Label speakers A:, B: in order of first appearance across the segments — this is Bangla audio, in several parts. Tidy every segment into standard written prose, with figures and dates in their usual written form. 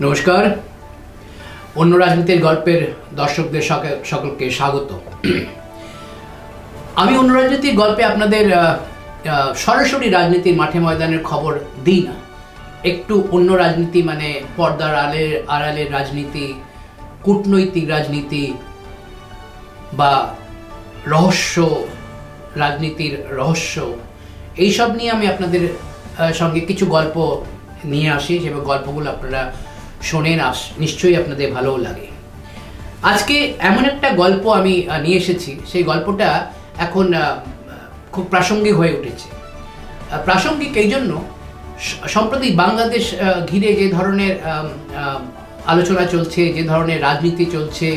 A: নমস্কার। অন্য রাজনীতির গল্পের দর্শকদের সকলকে স্বাগত। আমি অন্য রাজনীতির গল্পে আপনাদের সরাসরি রাজনীতির মাঠে ময়দানের খবর দিই না। একটু অন্য রাজনীতি মানে পর্দার আড়ালের রাজনীতি, কূটনৈতিক রাজনীতি বা রহস্য, রাজনীতির রহস্য, এইসব নিয়ে আমি আপনাদের সঙ্গে কিছু গল্প নিয়ে আসি, যে গল্পগুলো আপনারা শোনেন, নিশ্চয়ই আপনাদের ভালোও লাগে। আজকে এমন একটা গল্প আমি নিয়ে এসেছি, সেই গল্পটা এখন খুব প্রাসঙ্গিক হয়ে উঠেছে। প্রাসঙ্গিক এই জন্য, সম্প্রতি বাংলাদেশ ঘিরে যে ধরনের আলোচনা চলছে, যে ধরনের রাজনীতি চলছে,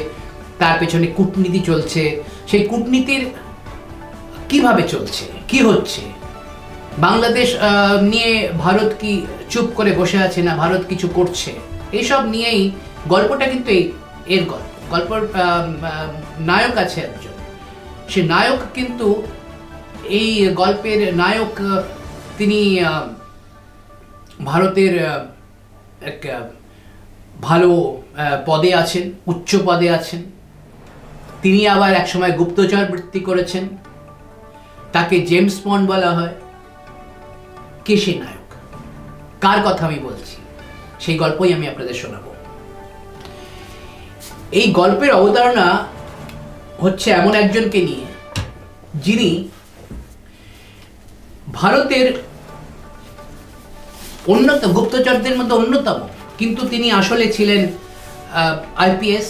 A: তার পেছনে কূটনীতি চলছে, সেই কূটনীতির কিভাবে চলছে, কি হচ্ছে, বাংলাদেশ নিয়ে ভারত কি চুপ করে বসে আছে না ভারত কিছু করছে, এইসব নিয়েই গল্পটা। কিন্তু এর গল্পের নায়ক আছে একজন। সে নায়ক কিন্তু এই গল্পের নায়ক, তিনি ভারতের এক ভালো পদে আছেন, উচ্চ পদে আছেন। তিনি আবার একসময় গুপ্তচর বৃত্তি করেছেন, তাকে জেমস বন্ড বলা হয়। কে সেই নায়ক, কার কথা আমি বলছি, সেই গল্পই আমি আপনাদের শোনাব। এই গল্পের অবতারণা হচ্ছে এমন একজনকে নিয়ে, যিনি ভারতের গুপ্তচরদের মধ্যে অন্যতম, কিন্তু তিনি আসলে ছিলেন আইপিএস।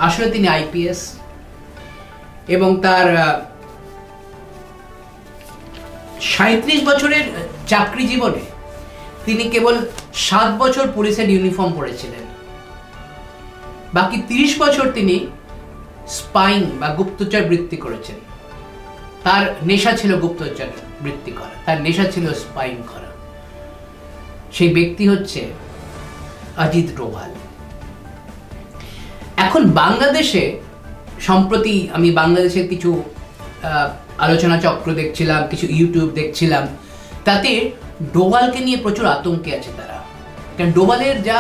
A: আসলে তিনি আইপিএস, এবং তার 37 বছরের চাকরি জীবনে তিনি কেবল 7 বছর পুলিশের ইউনিফর্ম পরেছিলেন। বাকি 30 বছর তিনি স্পাইং বা গুপ্তচর বৃত্তি করেছেন। তার নেশা ছিল গুপ্তচর বৃত্তি করা, তার নেশা ছিল স্পাইং করা। সেই ব্যক্তি হচ্ছে অজিত ডোভাল। এখন বাংলাদেশে সম্প্রতি আমি বাংলাদেশের কিছু আলোচনা চক্র দেখছিলাম, কিছু ইউটিউব দেখছিলাম, তাতে ডোভালকে নিয়ে প্রচুর আতঙ্কে আছে তারা। কারণ ডোভালের যা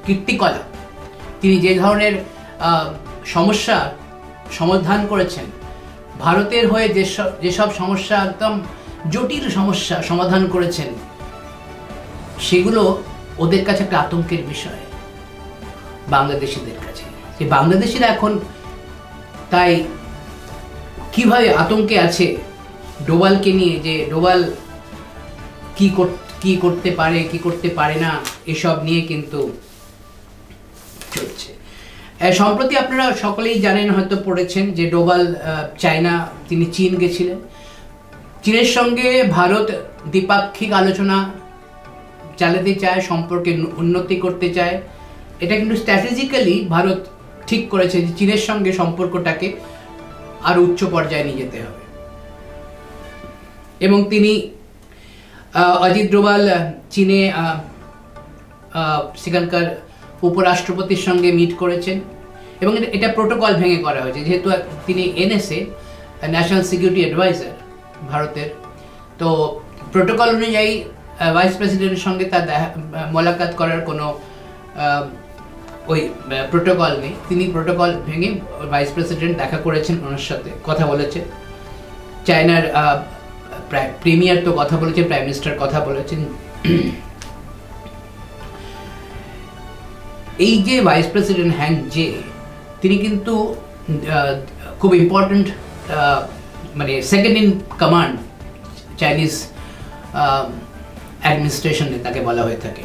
A: কীর্তিকলাপ, তিনি যে ধরনের সমস্যা সমাধান করেছেন, ভারতের হয়ে যেসব সমস্যা, একদম জটিল সমস্যা সমাধান করেছেন, সেগুলো ওদের কাছে একটা আতঙ্কের বিষয় বাংলাদেশিদের কাছে। যে বাংলাদেশিরা এখন তাই কিভাবে আতঙ্কে আছে ডোভালকে নিয়ে, যে ডোভাল কি করতে পারে, কি করতে পারে না, এসব নিয়ে কিন্তু চলছে। সম্প্রতি আপনারা সকলেই জানেন, হয়তো পড়েছেন, যে ডোভাল চায়না, তিনি চীন গেছিলেন। চীনের সঙ্গে ভারত দ্বিপাক্ষিক আলোচনা চালাতে চায়, সম্পর্কে উন্নতি করতে চায়। এটা কিন্তু স্ট্র্যাটেজিক্যালি ভারত ঠিক করেছে যে চীনের সঙ্গে সম্পর্কটাকে আরো উচ্চ পর্যায়ে নিয়ে যেতে হবে। এবং তিনি অজিত ডোভাল চীনে সেখানকার উপরাষ্ট্রপতির সঙ্গে মিট করেছেন, এবং এটা প্রোটোকল ভেঙে করা হয়েছে, যেহেতু তিনি এনএসএ, ন্যাশনাল সিকিউরিটি অ্যাডভাইজার ভারতের। তো প্রোটোকল অনুযায়ী ভাইস প্রেসিডেন্টের সঙ্গে তার মোলাকাত করার কোনো ওই প্রোটোকল নেই। তিনি প্রোটোকল ভেঙে ভাইস প্রেসিডেন্ট দেখা করেছেন, ওনার সাথে কথা বলেছেন। চায়নার প্রিমিয়ার তো কথা বলেছেন, প্রাইম মিনিস্টার কথা বলেছেন। এই যে ভাইস প্রেসিডেন্ট হ্যাং জে, তিনি কিন্তু খুব ইম্পর্টেন্ট, মানে সেকেন্ড ইন কমান্ড চাইনিজ অ্যাডমিনিস্ট্রেশনে তাকে বলা হয়ে থাকে।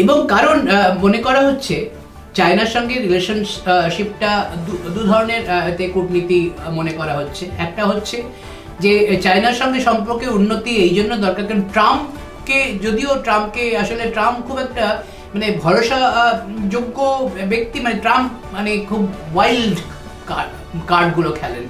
A: এবং কারণ মনে করা হচ্ছে চায়নার সঙ্গে রিলেশনশিপটা দু ধরনের কূটনীতি মনে করা হচ্ছে। একটা হচ্ছে যে চায়নার সঙ্গে সম্পর্কে উন্নতি এই জন্য দরকার, কারণ ট্রাম্পকে আসলে ট্রাম্প খুব একটা মানে ভরসাযোগ্য ব্যক্তি, মানে ট্রাম্প মানে খুব ওয়াইল্ড কার্ডগুলো খেলেন।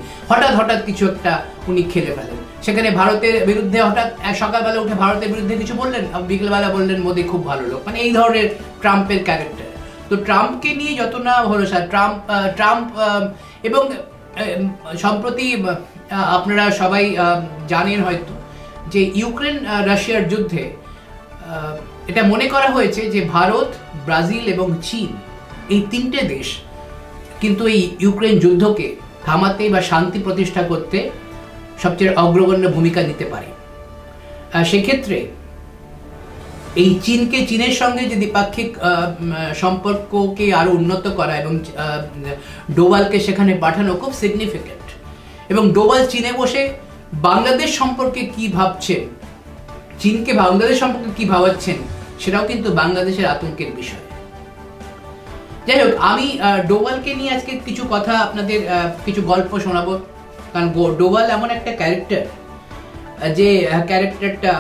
A: হঠাৎ কিছু একটা উনি খেলে ফেলেন। সেখানে ভারতের বিরুদ্ধে হঠাৎ সকালবেলা উঠে ভারতের বিরুদ্ধে কিছু বললেন, বিকেলবেলা বললেন মোদি খুব ভালো লোক, মানে এই ধরনের ট্রাম্পের ক্যারেক্টার। তো ট্রাম্পকে নিয়ে যত না ভরসা, ট্রাম্প এবং সম্প্রতি আপনারা সবাই জানেন হয়তো যে ইউক্রেন রাশিয়ার যুদ্ধে এটা মনে করা হয়েছে যে ভারত, ব্রাজিল এবং চীন এই তিনটে দেশ কিন্তু এই ইউক্রেন যুদ্ধকে থামাতে বা শান্তি প্রতিষ্ঠা করতে সবচেয়ে অগ্রগণ্য ভূমিকা নিতে পারে। সেক্ষেত্রে এই চীনের সঙ্গে যে দ্বিপাক্ষিক সম্পর্ককে আরো উন্নত করা এবং ডোভালকে সেখানে পাঠানো খুব সিগনিফিক্যান্ট। এবং ডোভাল চীনে বসে বাংলাদেশ সম্পর্কে কি ভাবছেন, চীনকে বাংলাদেশ সম্পর্কে কি ভাবাচ্ছেন, সেটাও কিন্তু বাংলাদেশের আতঙ্কের বিষয়। যাই হোক, আমি ডোভালকে নিয়ে আজকে কিছু কথা আপনাদের কিছু গল্প শোনাবো। কারণ ডোভাল এমন একটা ক্যারেক্টার, যে ক্যারেক্টারটা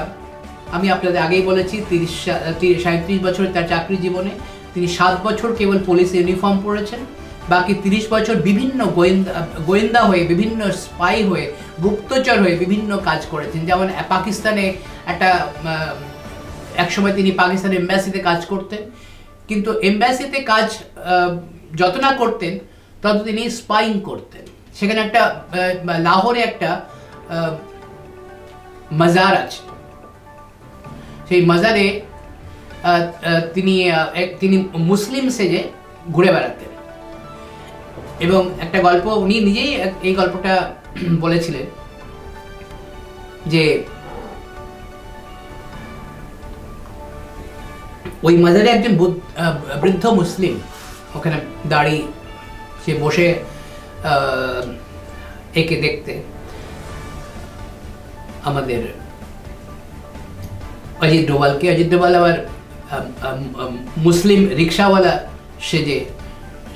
A: আমি আপনাদের আগেই বলেছি 37 বছর তার চাকরি জীবনে তিনি 7 বছর কেবল পুলিশ ইউনিফর্ম পরেছেন, বাকি 30 বছর বিভিন্ন গোয়েন্দা হয়ে, বিভিন্ন স্পাই হয়ে, গুপ্তচর হয়ে বিভিন্ন কাজ করেছেন। যেমন পাকিস্তানে একসময় তিনি পাকিস্তানের এম্বাসিতে কাজ করতেন, কিন্তু এম্বাসিতে কাজ যত না করতেন তত তিনি স্পাইং করতেন। সেখানে একটা লাহোরে একটা মাজার আছে, সেই মাজারে তিনি মুসলিম সেজে ঘুরে বেড়াতেন। এবং একটা গল্প উনি নিজেই এই গল্পটা বলেছিলেন যে ওই মাজারে একজন বৃদ্ধ মুসলিম ওখানে দাঁড়িয়ে সে বসে একে দেখতে আমাদের অজিত ডোভালকে। অজিত ডোভাল আবার মুসলিম রিক্সাওয়ালা সেজে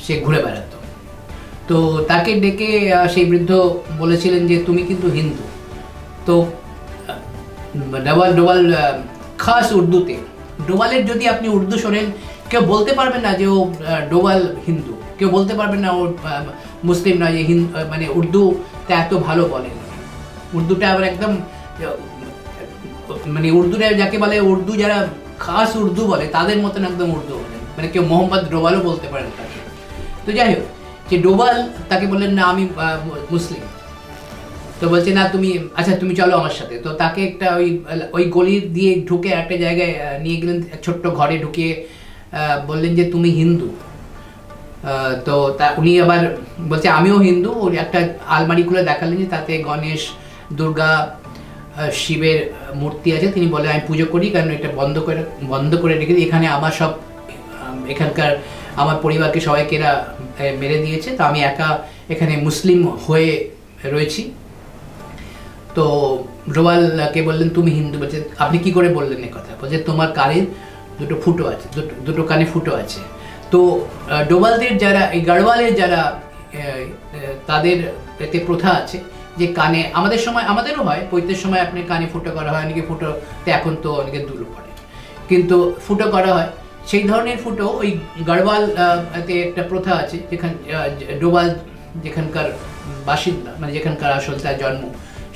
A: সে ঘুরে বেড়াতো। তো তাকে ডেকে সেই বৃদ্ধ বলেছিলেন যে তুমি কিন্তু হিন্দু। তো ডোভাল খাস উর্দুতে, ডোভালের যদি আপনি উর্দু শোনেন কেউ বলতে পারবেন না যে ও ডোভাল হিন্দু, কেউ বলতে পারবেন না ও মুসলিম নয়, যে মানে উর্দুটা এত ভালো বলেন। উর্দুটা আবার একদম মানে উর্দুটা যাকে বলে, উর্দু যারা খাস উর্দু বলে তাদের মতন একদম উর্দু বলেন, মানে কেউ মোহাম্মদ ডোভালও বলতে পারেন তাকে। তো যাই হোক, যে ডোভাল তাকে বললেন না আমি মুসলিম। তো বলছে না তুমি, আচ্ছা তুমি চলো আমার সাথে। তো তাকে একটা ওই গলি দিয়ে ঢুকে একটা জায়গায় নিয়ে গেলেন, ছোট্ট ঘরে ঢুকিয়ে বললেন যে তুমি হিন্দু। তো উনি আবার বলছে আমিও হিন্দু। ওর একটা আলমারি খুলে দেখালেন যে তাতে গণেশ, দুর্গা, শিবের মূর্তি আছে। তিনি বলে আমি পুজো করি, কারণ এটা বন্ধ করে রেখে দিই, এখানে আমার সব এখানকার আমার পরিবারকে সবাইকে এরা মেরে দিয়েছে, তো আমি একা এখানে মুসলিম হয়ে রয়েছি। তো ডোভালকে বললেন তুমি হিন্দু। বলছে আপনি কি করে বললেন এ কথা? বলছে তোমার কানে দুটো ফুটো আছে, দুটো কানে ফুটো আছে। তো ডোভালদের যারা, এই গড়ওয়ালের যারা, তাদের এতে প্রথা আছে যে কানে, আমাদের সময় আমাদেরও হয়, পৈতের সময় আপনি কানে ফুটো করা হয়, অনেকে ফুটোতে এখন তো অনেকে দুলো পড়ে, কিন্তু ফুটো করা হয়। সেই ধরনের ফুটো ওই গড়ওয়াল তে একটা প্রথা আছে, যেখানে ডোভাল যেখানকার বাসিন্দা, মানে যেখানকার আসল তার জন্ম,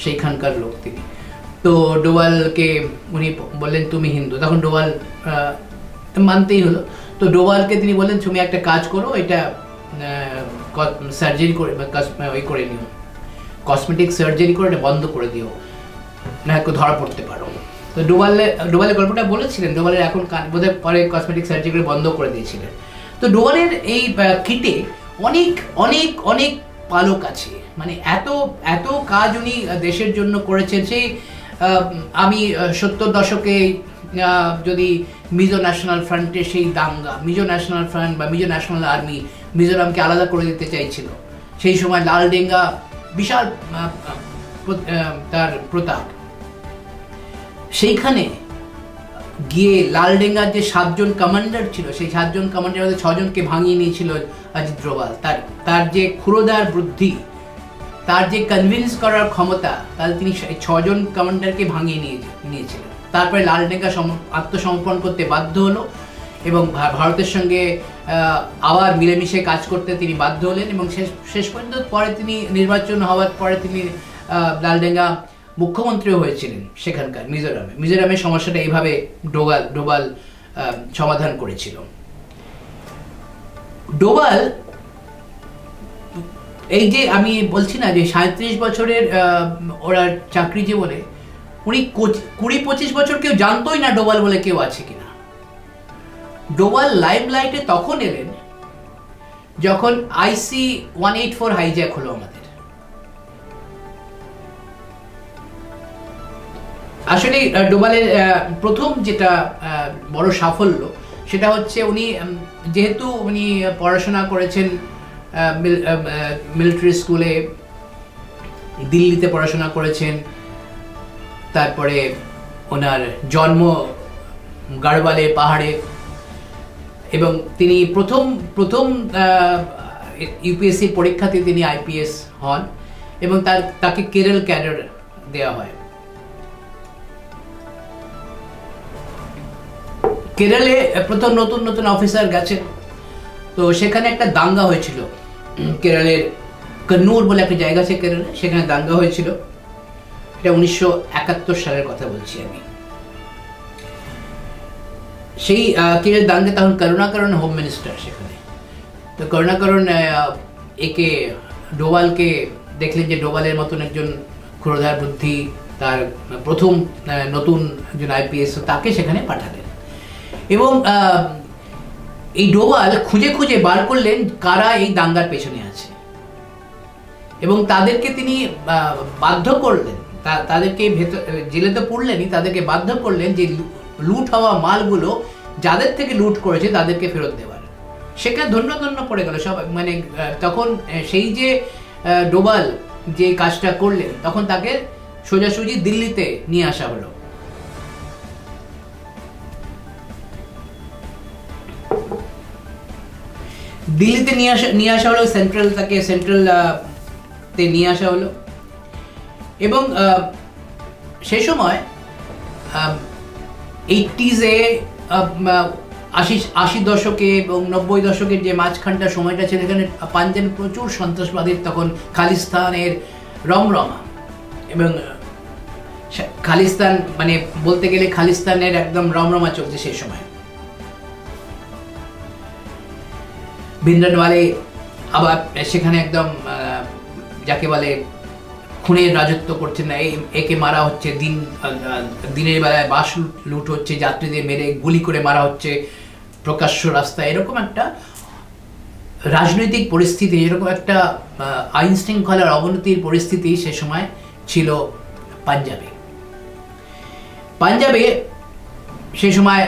A: সেইখানকার লোক তিনি। তো ডোভালকে উনি বললেন তুমি হিন্দু। তখন ডোভাল মানতেই হলো। তো ডোভালকে তিনি বললেন তুমি একটা কাজ করো, এটা সার্জারি করে ওই করে নিও, কসমেটিক সার্জারি করে এটা বন্ধ করে দিও, না ধরা পড়তে পারো। তো ডোভালের গল্পটা বলেছিলেন, ডোভালের এখন বোধহয় পরে কসমেটিক সার্জারি করে বন্ধ করে দিয়েছিলেন। তো ডোভালের এই কিটে অনেক অনেক অনেক পালক আছে, মানে এত কাজ উনি দেশের জন্য করেছেন। সেই আমি 70 দশকে যদি মিজো ন্যাশনাল ফ্রন্টে সেই দাঙ্গা, মিজো ন্যাশনাল ফ্রন্ট বা মিজো ন্যাশনাল আর্মি মিজোরামকে আলাদা করে দিতে চাইছিল, সেই সময় লালডেঙ্গা বিশাল তার প্রতাপ, সেইখানে গিয়ে লালডেঙ্গার যে 7 জন কমান্ডার ছিল, সেই 7 জন কমান্ডার মধ্যে 6 জনকে ভাঙিয়ে নিয়েছিল অজিত ডোভাল। তার যে ক্ষুরোদার বুদ্ধি, তার যে কনভিন্স করার ক্ষমতা, তাহলে তিনি 6 জন কমান্ডারকে ভাঙিয়ে নিয়েছিলেন। তারপরে লালডেঙ্গা আত্মসমর্পণ করতে বাধ্য হলো এবং ভারতের সঙ্গে আবার মিলেমিশে কাজ করতে তিনি বাধ্য হলেন। এবং শেষ পর্যন্ত পরে তিনি নির্বাচন হওয়ার পরে তিনি লালডেঙ্গা মুখ্যমন্ত্রীও হয়েছিলেন সেখানকার মিজোরামের সমস্যাটা এইভাবে ডোভাল সমাধান করেছিল। ডোভাল এই যে আমি বলছি না যে 37 বছরের ওরা চাকরি জীবনে উনি 20-25 বছর কেউ জানতোই না ডোভাল বলে কেউ আছে কিনা। ডোভাল লাইমলাইটে তখন এলেন যখন IC-184 হাইজ্যাক হলো আমাদের। আসলে ডোভালের প্রথম যেটা বড় সাফল্য সেটা হচ্ছে উনি যেহেতু উনি পড়াশোনা করেছেন মিলিটারি স্কুলে, দিল্লিতে পড়াশোনা করেছেন, তারপরে ওনার জন্ম গাড়ওয়ালে পাহাড়ে, এবং তিনি প্রথম ইউপিএসসি পরীক্ষাতে তিনি IPS হন এবং তাকে কেরল ক্যাডার দেওয়া হয়। কেরলে প্রথম নতুন অফিসার গেছে, তো সেখানে একটা দাঙ্গা হয়েছিল। কেরলের কন্নুর বলে একটা জায়গা আছে কেরলে, সেখানে দাঙ্গা হয়েছিল। এটা 1971 সালের কথা বলছি আমি। সেই কেরল দাঙ্গে তখন করুণাকরণ হোম মিনিস্টার সেখানে। তো করুণাকরণ ডোভালকে দেখলেন যে ডোভালের মতন একজন ক্ষুরধার বুদ্ধি, তার প্রথম নতুন একজন IPS, তাকে সেখানে পাঠালেন। এবং এই ডোভাল খুঁজে খুঁজে বার করলেন কারা এই দাঙ্গার পেছনে আছে, এবং তাদেরকে তিনি বাধ্য করলেন, তাদেরকে জেলে তো পড়লেনই, তাদেরকে বাধ্য করলেন যে লুট হওয়া মালগুলো যাদের থেকে লুট করেছে তাদেরকে ফেরত দেওয়ার। সেখানে ধন্য পড়ে গেল সব। মানে তখন সেই যে ডোভাল যে কাজটা করলেন, তখন তাকে সোজাসুজি দিল্লিতে নিয়ে আসা হলো। দিল্লিতে নিয়ে আসা হলো, তাকে সেন্ট্রাল তে নিয়ে আসা হলো। এবং সেই সময় 80s-এ 80 দশকে এবং 90 দশকের যে মাঝখানটা সময়টা ছিল, এখানে পাঞ্জাবে প্রচুর সন্ত্রাসবাদীর তখন খালিস্তানের রমরমা। এবং খালিস্তান মানে বলতে গেলে খালিস্তানের একদম রমরমা চলছে সেই সময়। ভিন্ডানওয়ালে আবার সেখানে একদম যাকে বলে খুনের রাজত্ব করছে না, একে মারা হচ্ছে, দিনের বেলায় বাস লুট হচ্ছে, যাত্রীদের মেরে গুলি করে মারা হচ্ছে প্রকাশ্য রাস্তায়। এরকম একটা রাজনৈতিক পরিস্থিতি, এরকম একটা আইন শৃঙ্খলার অবনতির পরিস্থিতি সে সময় ছিল পাঞ্জাবে। সে সময়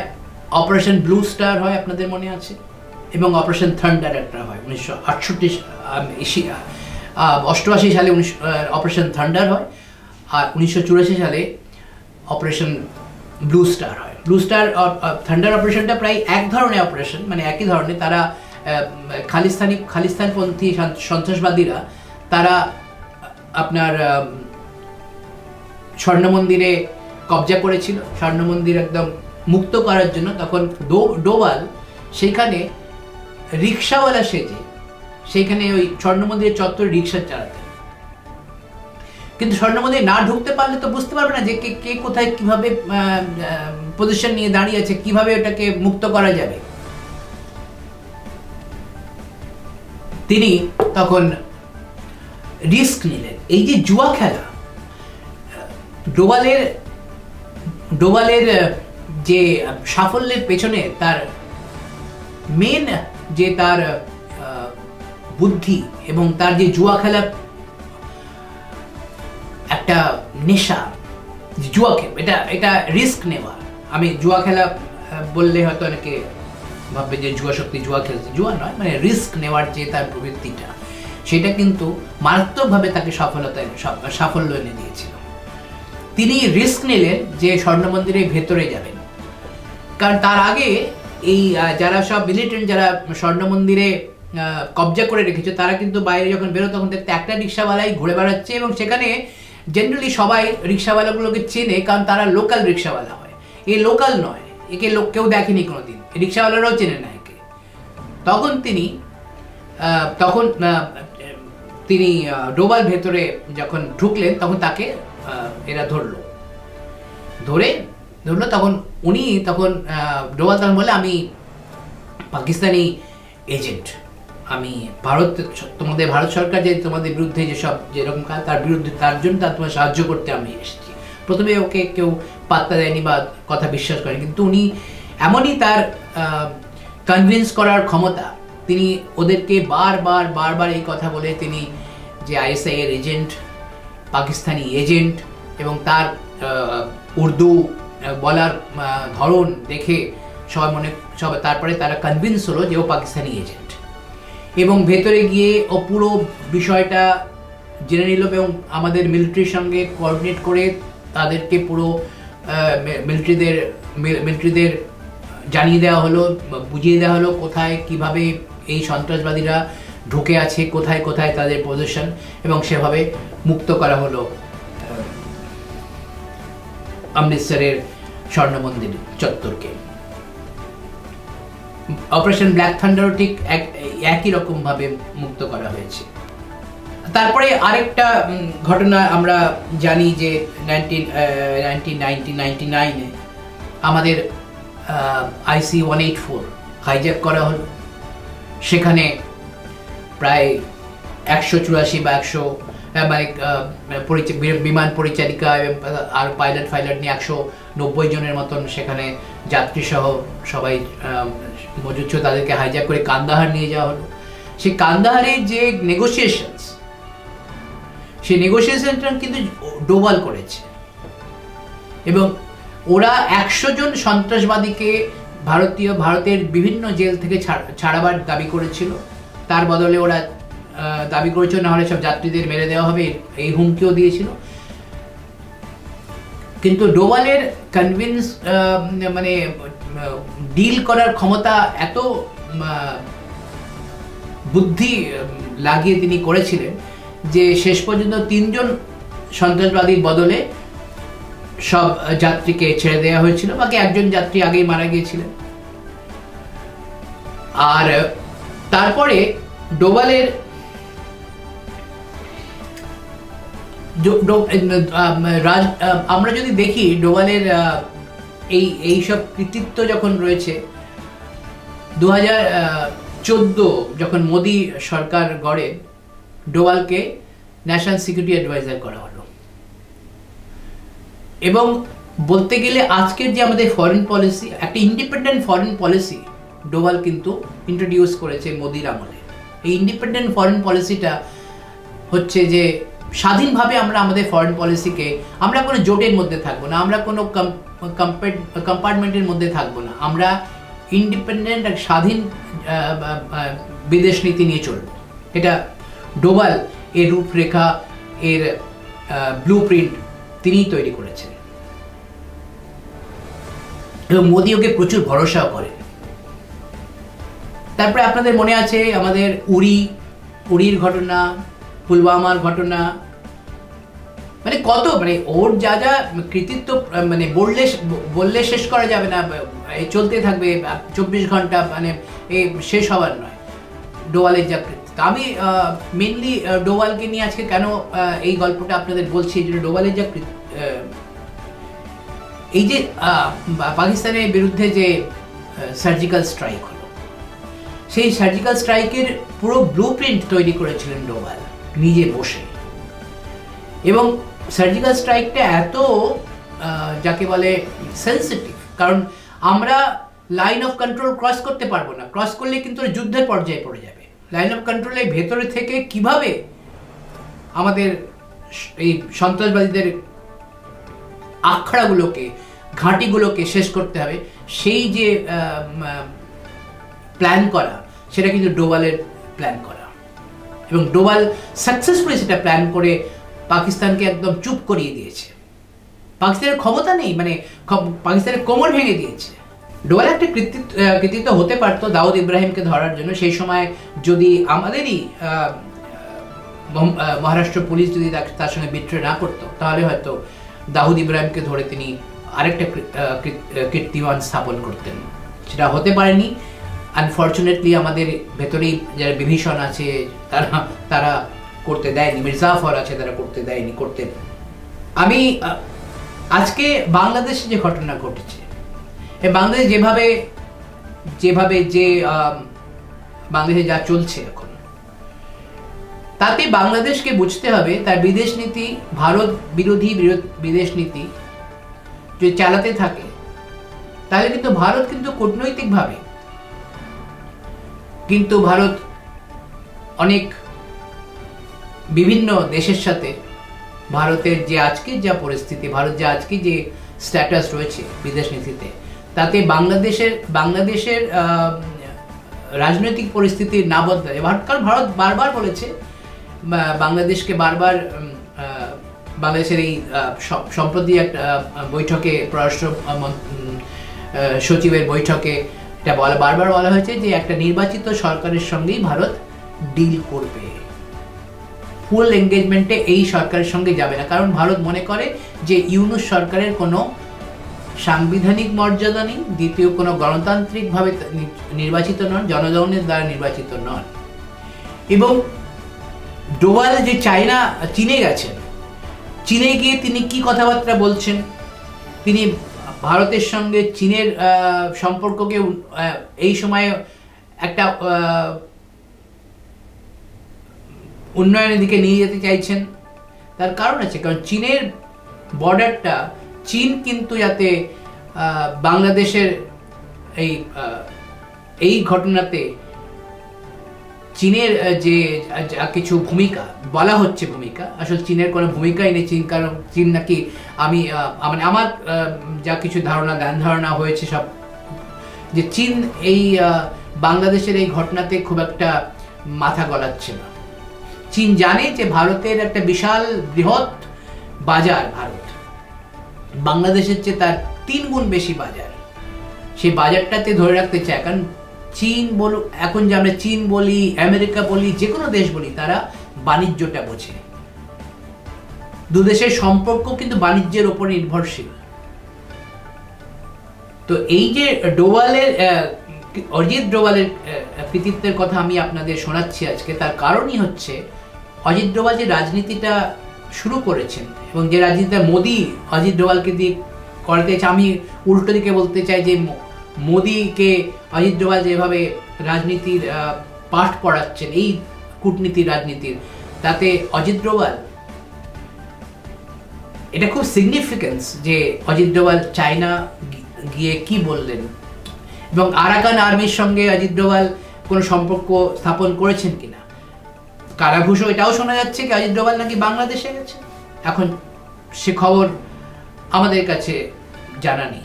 A: অপারেশন ব্লু স্টার হয়, আপনাদের মনে আছে, এবং অপারেশন থান্ডার একটা হয় 1988 সালে অপারেশন থান্ডার হয়, আর 1984 সালে অপারেশন ব্লু স্টার হয়। ব্লু স্টার থান্ডার অপারেশনটা প্রায় এক ধরনের অপারেশন, মানে একই ধরনের। তারা খালিস্তানপন্থী সন্ত্রাসবাদীরা তারা আপনার স্বর্ণ মন্দিরে কবজা করেছিল, স্বর্ণ মন্দির একদম মুক্ত করার জন্য। তখন ডোভাল সেখানে রিক্সাওয়ালা সেজে সেইখানে ওই স্বর্ণ মন্দিরের চত্বরে রিক্সা চালাতেন। কিন্তু স্বর্ণ মন্দিরে না ঢুকতে পারলে তো বুঝতে পারবে না যে কে কোথায় কিভাবে পজিশন নিয়ে দাঁড়িয়ে আছে, কিভাবে ওটাকে মুক্ত করা যাবে। তিনি তখন রিস্ক নিলেন। এই যে জুয়া খেলা, ডোভালের যে সাফল্যের পেছনে তার মেন যে তার বুদ্ধি এবং তার যে জুয়া খেলা একটা নেশা, জুয়া খেলা এটা রিস্ক নেওয়া। আমি জুয়া খেলা বললে হয়তো অনেকে ভাববে যে জুয়া শক্তি জুয়া খেলছে, জুয়া নয়, মানে রিস্ক নেওয়ার যে তার প্রবৃত্তিটা, সেটা কিন্তু মারাত্মকভাবে তাকে সাফল্য এনে দিয়েছিল। তিনি রিস্ক নিলেন যে স্বর্ণ মন্দিরের ভেতরে যাবেন, কারণ তার আগে এই যারা সব মিলিটেন্ট যারা স্বর্ণ মন্দিরে কবজা করে রেখেছে, তারা কিন্তু বাইরে যখন বেরো তখন দেখতে একটা রিক্সাওয়ালাই ঘুরে বেড়াচ্ছে, এবং সেখানে জেনারেলি সবাই রিক্সাওয়ালাগুলোকে চেনে, কারণ তারা লোকাল রিক্সাওয়ালা হয়। এ লোকাল নয়, একে কেউ দেখেনি কোনোদিন, রিক্সাওয়ালারাও চেনে না একে। তখন তিনি ডোভাল ভেতরে যখন ঢুকলেন, তখন তাকে এরা ধরলো। তখন ডোভাল তখন বলে, আমি পাকিস্তানি এজেন্ট, আমি তোমাদের ভারত সরকার যে তোমাদের বিরুদ্ধে যেসব যেরকম কাজ, তার জন্য তোমার সাহায্য করতে আমি এসেছি। প্রথমে ওকে কেউ পাত্তা দেয়নি বা কথা বিশ্বাস করেনি, কিন্তু উনি এমনই তার কনভিন্স করার ক্ষমতা, তিনি ওদেরকে বারবার এই কথা বলে তিনি যে আইএসআই এর এজেন্ট, পাকিস্তানি এজেন্ট, এবং তার উর্দু বলার ধরন দেখে সবাই তারপরে তারা কনভিন্স হলো যে ও পাকিস্তানি এজেন্ট, এবং ভেতরে গিয়ে ও পুরো বিষয়টা জেনে নিল এবং আমাদের মিলিটারির সঙ্গে কোঅর্ডিনেট করে তাদেরকে পুরো মিলিটারিদের জানিয়ে দেওয়া হলো, বুঝিয়ে দেওয়া হলো কোথায় কিভাবে এই সন্ত্রাসবাদীরা ঢুকে আছে, কোথায় কোথায় তাদের পজিশন, এবং সেভাবে মুক্ত করা হলো অমৃতসরের স্বর্ণ মন্দির চত্বরকে। অপারেশন ব্ল্যাক থান্ডারও ঠিক একই রকম ভাবে মুক্ত করা হয়েছে। তারপরে আরেকটা ঘটনা আমরা জানি যে 1999 আমাদের IC-184 হাইজ্যাক করা হলো। সেখানে প্রায় 184 বা 100 বিমান পরিচারিকা আর পাইলট নিয়ে 190 জনের মতন সেখানে যাত্রী সহ সবাই মজুদ ছিল, তাদেরকে হাইজ্যাক করে কান্দাহার নিয়ে যাওয়া হলো। সেই কান্দাহারের যে নেগোসিয়েশনস, সেই নেগোসিয়েশনটা কিন্তু ডোভাল করেছে, এবং ওরা 100 জন সন্ত্রাসবাদীকে ভারতের বিভিন্ন জেল থেকে ছাড়াবার দাবি করেছিল। তার বদলে ওরা দাবি করেছিল না হলে সব যাত্রীদের মেরে দেওয়া হবে, এই হুমকিও দিয়েছিল। কিন্তু ডোভালের কনভিন্স মানে ডিল করার ক্ষমতা, এত বুদ্ধি লাগিয়ে তিনি করেছিলেন যে শেষ পর্যন্ত 3 জন সন্ত্রাসবাদীর বদলে সব যাত্রীকে ছেড়ে দেওয়া হয়েছিল, বাকি 1 জন যাত্রী আগেই মারা গিয়েছিলেন। আর তারপরে ডোভালের আমরা যদি দেখি ডোভালের এই সব কৃতিত্ব যখন রয়েছে, 2014 যখন মোদি সরকার গড়ে, ডোভালকে ন্যাশনাল সিকিউরিটি অ্যাডভাইজার করা হলো। এবং বলতে গেলে আজকের যে আমাদের ফরেন পলিসি, একটা ইন্ডিপেন্ডেন্ট ফরেন পলিসি ডোভাল কিন্তু ইন্ট্রোডিউস করেছে মোদির আমলে। এই ইন্ডিপেন্ডেন্ট ফরেন পলিসিটা হচ্ছে যে স্বাধীনভাবে আমরা আমাদের ফরেন পলিসিকে, আমরা কোনো জোটের মধ্যে থাকবো না, আমরা কোনো কম্পার্টমেন্টের মধ্যে থাকবো না, আমরা ইন্ডিপেন্ডেন্ট আর স্বাধীন বিদেশ নীতি নিয়ে চলবো। এটা ডোভাল এর রূপরেখা, এর ব্লু প্রিন্ট তিনিই তৈরি করেছেন, এবং মোদি ওকে প্রচুর ভরসাও করেন। তারপরে আপনাদের মনে আছে আমাদের উড়ির ঘটনা, পুলওয়ামার ঘটনা, মানে কত, মানে ওর যা যা কৃতিত্ব মানে বললে শেষ করা যাবে না, চলতে থাকবে 24 ঘন্টা, মানে এই শেষ হওয়ার নয় ডোভালের যা কৃতিত্ব। আমি মেনলি ডোভালকে নিয়ে আজকে কেন এই গল্পটা আপনাদের বলছি, যে ডোভালের যা এই যে পাকিস্তানের বিরুদ্ধে যে সার্জিক্যাল স্ট্রাইক হলো, সেই সার্জিক্যাল স্ট্রাইকের পুরো ব্লু প্রিন্ট তৈরি করেছিলেন ডোভাল নিজে বসে। এবং সার্জিক্যাল স্ট্রাইকটা এত যাকে বলে সেন্সিটিভ, কারণ আমরা লাইন অফ কন্ট্রোল ক্রস করতে পারবো না, ক্রস করলে কিন্তু যুদ্ধের পর্যায়ে পড়ে যাবে। লাইন অফ কন্ট্রোলের ভেতরে থেকে কিভাবে আমাদের এই সন্ত্রাসবাদীদের আখড়াগুলোকে, ঘাঁটিগুলোকে শেষ করতে হবে, সেই যে প্ল্যান করা, সেটা কিন্তু ডোভালের প্ল্যান করা, এবং ডোভাল সাকসেসফুলি সেটা প্ল্যান করে পাকিস্তানকে একদম চুপ করিয়ে দিয়েছে। পাকিস্তানের ক্ষমতা নেই, মানে পাকিস্তানের কোমর ভেঙে দিয়েছে। ডোভাল একটা কৃতিত্ব হতে পারতো দাউদ ইব্রাহিমকে ধরার জন্য। সেই সময় যদি আমাদেরই মহারাষ্ট্র পুলিশ যদি তার সঙ্গে বিট্রে না করতো, তাহলে হয়তো দাউদ ইব্রাহিমকে ধরে তিনি আরেকটা কীর্তিমান স্থাপন করতেন। সেটা হতে পারেনি। আনফর্চুনেটলি আমাদের ভেতরেই যারা বিভীষণ আছে তারা করতে দেয়নি, মির্জাফর আছে তারা করতে দেয়নি, করতে। আমি আজকে বাংলাদেশে যে ঘটনা ঘটেছে, বাংলাদেশ যেভাবে যে বাংলাদেশে যা চলছে এখন, তাতে বাংলাদেশকে বুঝতে হবে তার বিদেশ নীতি, ভারত বিরোধী বিদেশ নীতি যদি চালাতে থাকে তাহলে কিন্তু ভারত কিন্তু কূটনৈতিকভাবে কিন্তু ভারত অনেক বিভিন্ন দেশের সাথে ভারতের যে আজকের যা পরিস্থিতি, ভারত যে আজকে যে স্ট্যাটাস রয়েছে বিদেশ নীতিতে, তাতে বাংলাদেশের রাজনৈতিক পরিস্থিতি না বদলায়। কারণ ভারত বারবার বলেছে, বাংলাদেশকে বারবার বাংলাদেশের এই সম্প্রতি একটা বৈঠকে, পররাষ্ট্র সচিবের বৈঠকে এটা বারবার বলা হয়েছে যে একটা নির্বাচিত সরকারের সঙ্গেই ভারত ডিল করবে, ফুল এঙ্গেজমেন্টে এই সরকারের সঙ্গে যাবে না। কারণ ভারত মনে করে যে ইউনূস সরকারের কোনো সাংবিধানিক মর্যাদা নেই, দ্বিতীয় কোনো গণতান্ত্রিকভাবে নির্বাচিত নন, জনগণের দ্বারা নির্বাচিত নন। এবং ডোভাল যে চীনে গেছেন, চীনে গিয়ে তিনি কি কথাবার্তা বলছেন, তিনি ভারতের সঙ্গে চীনের সম্পর্ককে এই সময়ে একটা উন্নয়নের দিকে নিয়ে যেতে চাইছেন। তার কারণ আছে, কারণ চীনের বর্ডারটা, চীন কিন্তু যাতে বাংলাদেশের এই ঘটনাতে চীনের যে কিছু ভূমিকা বলা হচ্ছে, ভূমিকা আসলে চীনের কোনো ভূমিকাই নেই। কারণ চীন নাকি মানে আমার যা কিছু ধ্যান ধারণা হয়েছে সব, যে চীন এই বাংলাদেশের এই ঘটনাতে খুব একটা মাথা গলাচ্ছে না। চীন জানে যে ভারতের একটা বিশাল বৃহৎ বাজার, ভারত বাংলাদেশের চেয়ে তার 3 গুণ বেশি বাজার, সেই বাজারটাতে ধরে রাখতে চায়। কারণ চীন এখন যে আমরা চীন বলি, আমেরিকা বলি, যে কোনো দেশ বলি, তারা বাণিজ্যটা বোঝে। দুদেশের সম্পর্ক কিন্তু বাণিজ্যের উপর নির্ভরশীল। তো এই যে অজিত ডোভালের কৃতিত্বের কথা আমি আপনাদের শোনাচ্ছি আজকে, তার কারণই হচ্ছে অজিত ডোভাল যে রাজনীতিটা শুরু করেছেন এবং যে রাজনীতিটা মোদি অজিত ডোভালকে দিয়ে করতে চাই, আমি উল্টো দিকে বলতে চাই যে মোদিকে অজিত ডোভাল যেভাবে রাজনীতির পাঠ পড়াচ্ছেন, এই কূটনীতির রাজনীতির, তাতে অজিত ডোভাল, এটা খুব সিগনিফিকেন্স যে অজিত ডোভাল চায়না গিয়ে কি বললেন, এবং আরাকান আর্মির সঙ্গে অজিত ডোভাল কোনো সম্পর্ক স্থাপন করেছেন কিনা। কারাঘুষো এটাও শোনা যাচ্ছে কি অজিত ডোভাল নাকি বাংলাদেশে গেছে, এখন সে খবর আমাদের কাছে জানা নেই।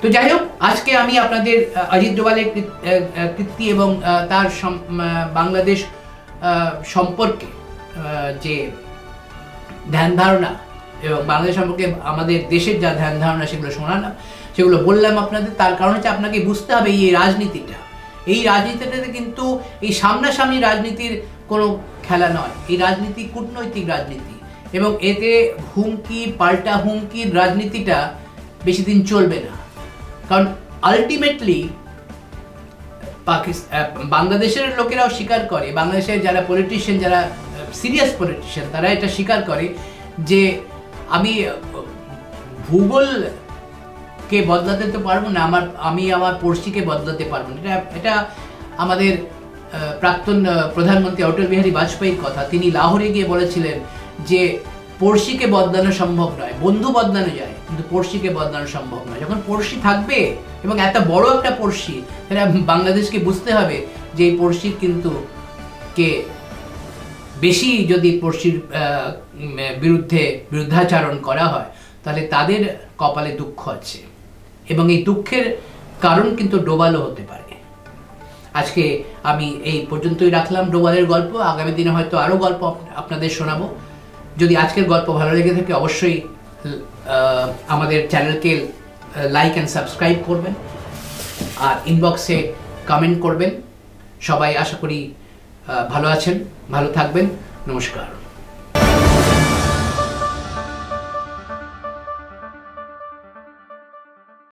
A: তো যাই হোক, আজকে আমি আপনাদের অজিত ডোভালের কীর্তি এবং তার বাংলাদেশ সম্পর্কে যে ধ্যান ধারণা এবং বাংলাদেশ সম্পর্কে আমাদের দেশের যা ধ্যান ধারণা, সেগুলো শোনালাম, সেগুলো বললাম আপনাদের। তার কারণ হচ্ছে আপনাকে বুঝতে হবে এই রাজনীতিটাতে কিন্তু এই সামনাসামনি রাজনীতির কোনো খেলা নয়। এই রাজনীতি কূটনৈতিক রাজনীতি, এবং এতে হুমকি পাল্টা হুমকির রাজনীতিটা বেশি দিন চলবে না। কারণ আলটিমেটলি বাংলাদেশের লোকেরাও স্বীকার করে, বাংলাদেশের যারা পলিটিশিয়ান, যারা সিরিয়াস পলিটিশিয়ান, তারা এটা স্বীকার করে যে আমি ভূগোলকে বদলাতে তো পারবো না, আমি আমার পড়শিকে বদলাতে পারবো না। এটা আমাদের প্রাক্তন প্রধানমন্ত্রী অটল বিহারী বাজপেয়ীর কথা। তিনি লাহোরে গিয়ে বলেছিলেন যে পড়শিকে বদলানো সম্ভব নয়, বন্ধু বদলানো যায় কিন্তু পড়শিকে বদলানো সম্ভব নয়। যখন পড়শি থাকবে এবং এত বড় একটা পড়শি, তাহলে বাংলাদেশকে বুঝতে হবে যে এই পড়শির কিন্তু বেশি যদি পড়শির বিরুদ্ধাচারণ করা হয়, তাহলে তাদের কপালে দুঃখ আছে, এবং এই দুঃখের কারণ কিন্তু ডোভালও হতে পারে। আজকে আমি এই পর্যন্তই রাখলাম ডোভালের গল্প। আগামী দিনে হয়তো আরও গল্প আপনাদের শোনাবো। যদি আজকের গল্প ভালো লেগে থাকে, অবশ্যই আমাদের চ্যানেলকে লাইক অ্যান্ড সাবস্ক্রাইব করবেন, আর ইনবক্সে কমেন্ট করবেন। সবাই আশা করি ভালো আছেন, ভালো থাকবেন। নমস্কার।